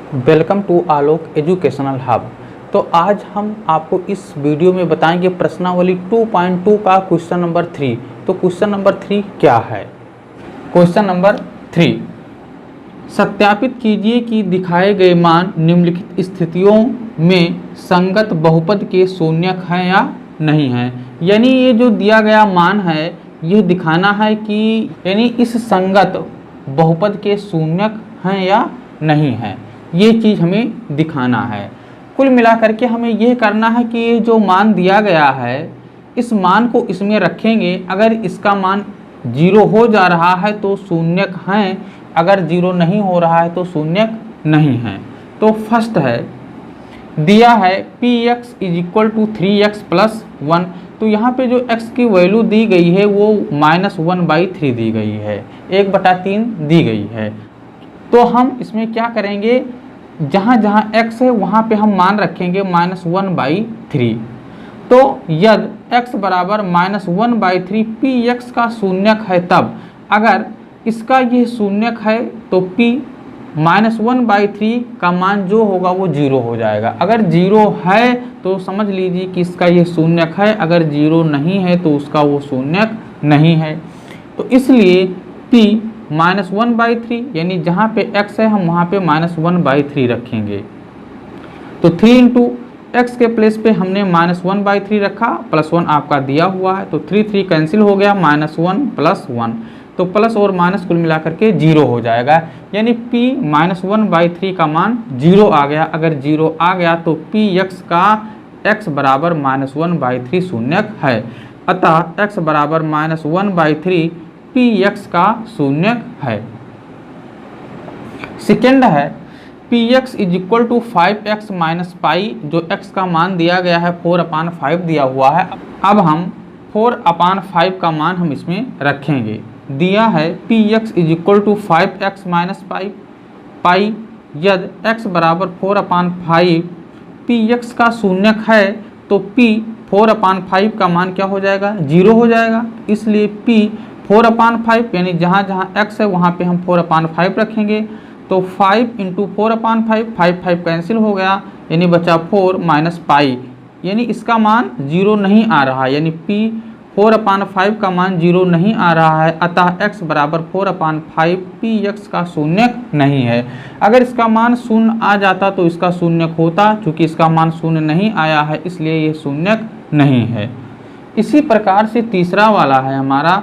Welcome to Alok educational hub. तो आज हम आपको इस वीडियो में बताएंगे प्रश्नावली 2.2 का क्वेश्चन नंबर 3। तो क्वेश्चन नंबर 3 क्या है? क्वेश्चन नंबर 3, सत्यापित कीजिए कि दिखाए गए मान निम्नलिखित स्थितियों में संगत बहुपद के शून्यक हैं या नहीं हैं। यानी ये जो दिया गया मान है ये दिखाना है कि यानी इस संगत बहुपद के शून्यक हैं या नहीं हैं, ये चीज़ हमें दिखाना है। कुल मिलाकर के हमें यह करना है कि ये जो मान दिया गया है इस मान को इसमें रखेंगे। अगर इसका मान 0 हो जा रहा है तो शून्यक हैं, अगर 0 नहीं हो रहा है तो शून्यक नहीं है। तो फर्स्ट है दिया है px = 3x + 1। तो यहाँ पे जो x की वैल्यू दी गई है वो -1/3 दी गई है, 1/3 दी गई है। तो हम इसमें क्या करेंगे, जहाँ जहाँ x है वहाँ पे हम मान रखेंगे -1/3। तो यदि x बराबर -1/3 px का शून्यक है, तब अगर इसका ये शून्यक है तो p -1/3 का मान जो होगा वो 0 हो जाएगा। अगर 0 है तो समझ लीजिए कि इसका ये शून्यक है, अगर 0 नहीं है तो उसका वो शून्यक नहीं है। तो इसलिए p -1/3 यानी जहाँ पे x है हम वहाँ पे -1/3 रखेंगे। तो 3 × x के प्लेस पे हमने -1/3 रखा, +1 आपका दिया हुआ है। तो 3 कैंसिल हो गया, -1 + 1, तो प्लस और माइनस कुल मिलाकर के 0 हो जाएगा। यानी p -1/3 का मान 0 आ गया। अगर 0 आ गया तो px का x बराबर -1/3 शून्यक है। अतः x बराबर -1/3 px का शून्यक है। सेकेंड है px = 5x - पाई, जो x का मान दिया गया है 4/5 दिया हुआ है। अब हम 4/5 का मान हम इसमें रखेंगे। दिया है px = 5x - पाई, यदि x बराबर 4/5 px का शून्यक है तो p 4/5 का मान क्या हो जाएगा, 0 हो जाएगा। इसलिए p 4/5 यानी जहाँ जहाँ x है वहाँ पे हम 4/5 रखेंगे। तो 5 × 4/5, 5 कैंसिल हो गया, यानी बचा 4 - पाई, यानी इसका मान 0 नहीं आ रहा, यानी p 4/5 का मान 0 नहीं आ रहा है। अतः x बराबर 4/5 px का शून्यक नहीं है। अगर इसका मान 0 आ जाता तो इसका शून्यक होता, चूँकि इसका मान 0 नहीं आया है इसलिए ये शून्यक नहीं है। इसी प्रकार से तीसरा वाला है हमारा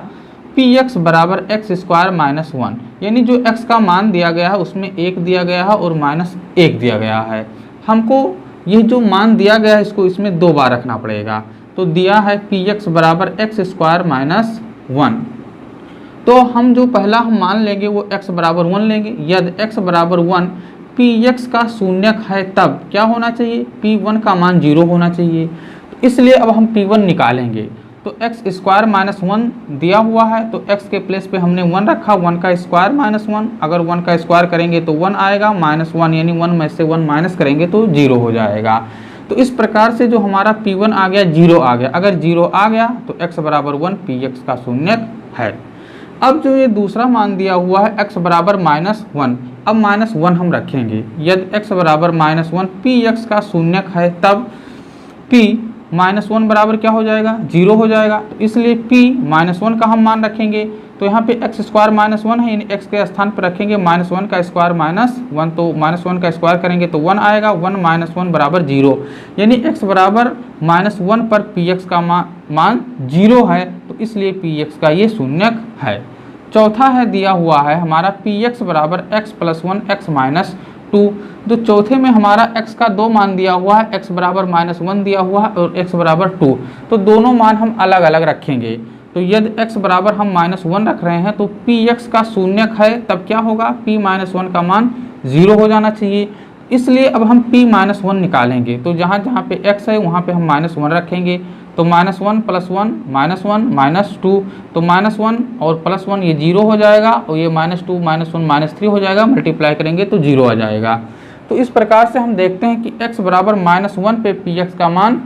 px बराबर x² - 1, यानी जो x का मान दिया गया है उसमें 1 दिया गया है और -1 दिया गया है। हमको ये जो मान दिया गया है इसको इसमें 2 बार रखना पड़ेगा। तो दिया है px बराबर x² - 1। तो हम जो पहला हम मान लेंगे वो x बराबर 1 लेंगे। यदि x बराबर 1 px का शून्यक है तब क्या होना चाहिए, p1 का मान 0 होना चाहिए। तो इसलिए अब हम p1 निकालेंगे। तो x² - 1 दिया हुआ है तो x के प्लेस पे हमने 1 रखा, 1 का स्क्वायर -1, अगर 1 का स्क्वायर करेंगे तो 1 आएगा, -1 यानी 1 में से 1 माइनस करेंगे तो 0 हो जाएगा। तो इस प्रकार से जो हमारा p1 आ गया 0 आ गया। अगर 0 आ गया तो x बराबर 1 px का शून्यक है। अब जो ये दूसरा मान दिया हुआ है x बराबर -1, अब -1 हम रखेंगे। यदि x बराबर -1 px का शून्यक है तब p -1 बराबर क्या हो जाएगा, 0 हो जाएगा। तो इसलिए p -1 का हम मान रखेंगे। तो यहाँ पे x² - 1 है, यानी x के स्थान पर रखेंगे -1 का स्क्वायर -1, तो -1 का स्क्वायर करेंगे तो 1 आएगा, 1 - 1 बराबर 0, यानी x बराबर -1 पर px का मान 0 है। तो इसलिए px का ये शून्यक है। चौथा है दिया हुआ है हमारा px बराबर x + 1 x - 2। जो चौथे में हमारा x का 2 मान दिया हुआ है, x बराबर -1 दिया हुआ है और x बराबर 2, तो दोनों मान हम अलग अलग रखेंगे। तो यदि x बराबर हम -1 रख रहे हैं तो px का शून्यक है तब क्या होगा, p -1 का मान 0 हो जाना चाहिए। इसलिए अब हम p -1 निकालेंगे। तो जहाँ जहाँ पे x है वहाँ पे हम -1 रखेंगे। तो -1 + 1 -1 -2, तो -1 और +1 ये 0 हो जाएगा और ये -2 -1 -3 हो जाएगा, मल्टीप्लाई करेंगे तो 0 आ जाएगा। तो इस प्रकार से हम देखते हैं कि x बराबर -1 पे px का मान,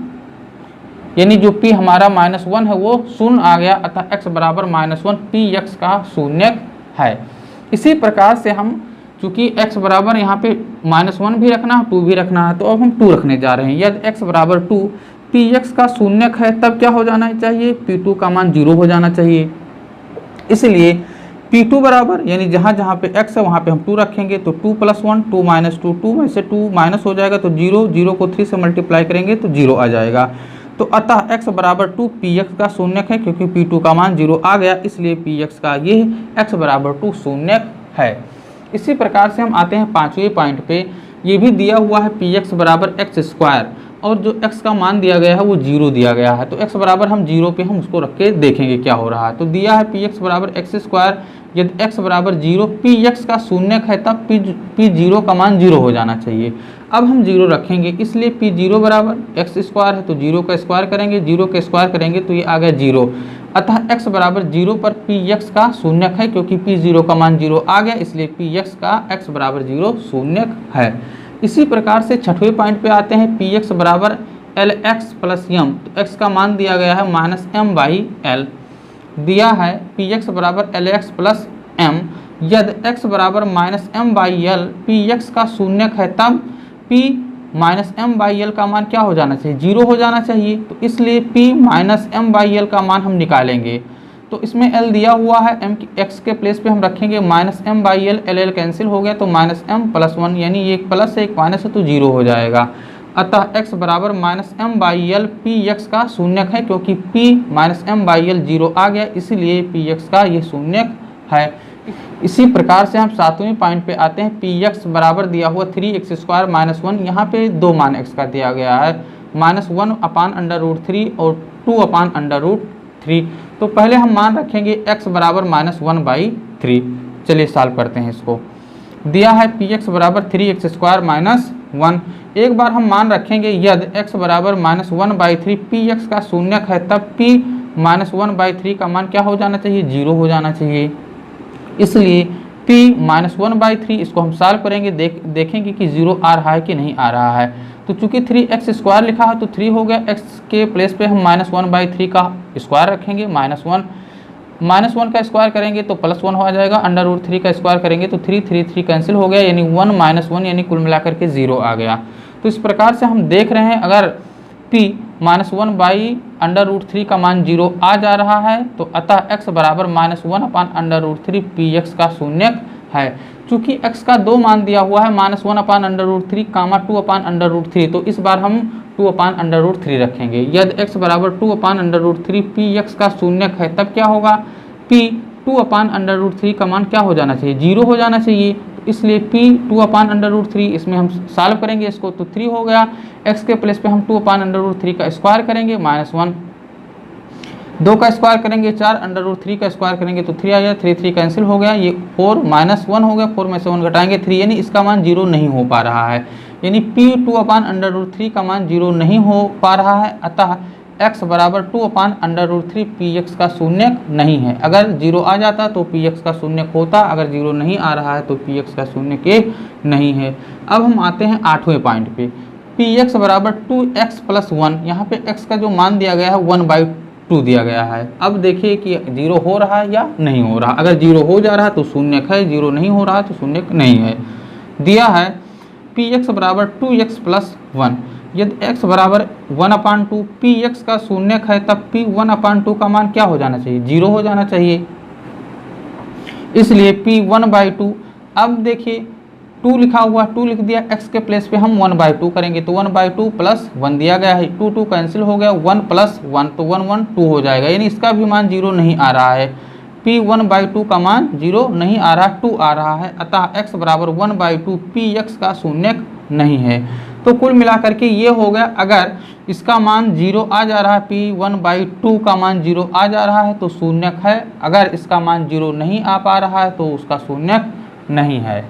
यानी जो p हमारा -1 है वो 0 आ गया। अतः x बराबर -1 px का शून्यक है। इसी प्रकार से हम चूंकि x बराबर यहाँ पे -1 भी रखना है, 2 भी रखना है, तो अब हम 2 रखने जा रहे हैं। यदि x बराबर 2 px का शून्यक है तब क्या हो जाना चाहिए, p2 का मान 0 हो जाना चाहिए। इसलिए p2 बराबर, यानी जहाँ जहाँ पे x है वहाँ पे हम 2 रखेंगे, तो 2 + 1 2 - 2, 2 में से 2 माइनस हो जाएगा तो 0, 0 को 3 से मल्टीप्लाई करेंगे तो 0 आ जाएगा। तो अतः x बराबर 2 px का शून्यक है, क्योंकि p2 का मान 0 आ गया, इसलिए px का ये x बराबर 2 शून्यक है। इसी प्रकार से हम आते हैं 5वें पॉइंट पे। ये भी दिया हुआ है px बराबर x² और जो x का मान दिया गया है वो 0 दिया गया है। तो x बराबर हम 0 पे हम उसको रख के देखेंगे क्या हो रहा है। तो दिया है px बराबर x², यदि x बराबर 0 px का शून्यक है तब p0 का मान 0 हो जाना चाहिए। अब हम 0 रखेंगे, इसलिए p0 बराबर x² है तो 0 का स्क्वायर करेंगे, 0 का स्क्वायर करेंगे तो ये आ गया 0। अतः x बराबर 0 पर px का शून्यक है, क्योंकि p0 का मान 0 आ गया, इसलिए px का x बराबर 0 शून्यक है। इसी प्रकार से 6वें पॉइंट पे आते हैं। px बराबर lx + m, तो x का मान दिया गया है -m/l, दिया है px बराबर lx + m। यदि x बराबर -m/l px का शून्यक है तब p -m/l का मान क्या हो जाना चाहिए, 0 हो जाना चाहिए। तो इसलिए p -m/l का मान हम निकालेंगे। तो इसमें l दिया हुआ है, m x के प्लेस पे हम रखेंगे -m/l, l कैंसिल हो गया तो -m + 1, यानी ये एक प्लस है एक माइनस है तो 0 हो जाएगा। अतः x बराबर -m/l px का शून्यक है, क्योंकि p -m/l 0 आ गया, इसलिए px का ये शून्यक है। इसी प्रकार से हम 7वें पॉइंट पे आते हैं। px बराबर दिया हुआ 3x² - 1, यहाँ पे दो मान x का दिया गया है, -1/√3 और 2/√3। तो पहले हम मान रखेंगे x बराबर -1/3। चलिए सॉल्व करते हैं इसको। दिया है px बराबर 3x² - 1। एक बार हम मान रखेंगे, यदि x बराबर -1/3 px का शून्यक है तब p -1/3 का मान क्या हो जाना चाहिए, 0 हो जाना चाहिए। इसलिए p -1/3 इसको हम सॉल्व करेंगे, देखेंगे कि 0 आ रहा है कि नहीं आ रहा है। तो चूंकि 3x² लिखा है तो 3 हो गया, x के प्लेस पे हम -1/3 का स्क्वायर रखेंगे, -1 का स्क्वायर करेंगे तो +1 हो जाएगा, √3 का स्क्वायर करेंगे तो 3 कैंसिल हो गया, यानी 1 - 1 यानी कुल मिलाकर के 0 आ गया। तो इस प्रकार से हम देख रहे हैं, अगर p -1/√3 का मान 0 आ जा रहा है तो अतः x बराबर -1/√3 px का शून्यक है। चूंकि x का दो मान दिया हुआ है, -1/√3, 2/√3, तो इस बार हम 2/√3 रखेंगे। यदि x बराबर 2/√3 px का शून्यक है तब क्या होगा, p 2/√3 का मान क्या हो जाना चाहिए, 0 हो जाना चाहिए। इसलिए p 2/√3, इसमें हम सॉल्व करेंगे इसको तो 3 हो गया, x के प्लेस पे हम 2/√3 का स्क्वायर करेंगे, -1, 2 का स्क्वायर करेंगे 4, √3 का स्क्वायर करेंगे तो 3 आ गया, 3 कैंसिल हो गया, ये 4 -1 हो गया, 4 में से 1 घटाएंगे 3, यानी इसका मान 0 नहीं हो पा रहा है, यानी p 2/√3 का मान 0 नहीं हो पा रहा है। अतः x बराबर 2/√3 px का शून्यक नहीं है। अगर 0 आ जाता तो px का शून्यक होता, अगर 0 नहीं आ रहा है तो px का शून्यक नहीं है। अब हम आते हैं 8वें पॉइंट पे। px बराबर 2x + 1, यहाँ पे x का जो मान दिया गया है 1/2 दिया गया है। अब देखिए कि 0 हो रहा है या नहीं हो रहा। अगर 0 हो जा रहा है तो शून्यक है, 0 नहीं हो रहा तो शून्यक नहीं है। दिया है px बराबर 2x + 1, यदि x बराबर 1/2 px का शून्यक है तब p 1/2 का मान क्या हो जाना चाहिए, 0 हो जाना चाहिए। इसलिए p 1/2, अब देखिए 2 लिखा हुआ, 2 लिख दिया, x के प्लेस पे हम 1/2 करेंगे तो 1/2 + 1 दिया गया है, 2 कैंसिल हो गया, 1 + 1 तो 1 2 हो जाएगा, यानी इसका भी मान 0 नहीं आ रहा है। p 1/2 का मान 0 नहीं आ रहा, 2 आ रहा है। अतः x बराबर 1/2 px का शून्यक नहीं है। तो कुल मिलाकर के ये हो गया, अगर इसका मान 0 आ जा रहा है, p 1/2 का मान 0 आ जा रहा है तो शून्यक है, अगर इसका मान 0 नहीं आ पा रहा है तो उसका शून्यक नहीं है।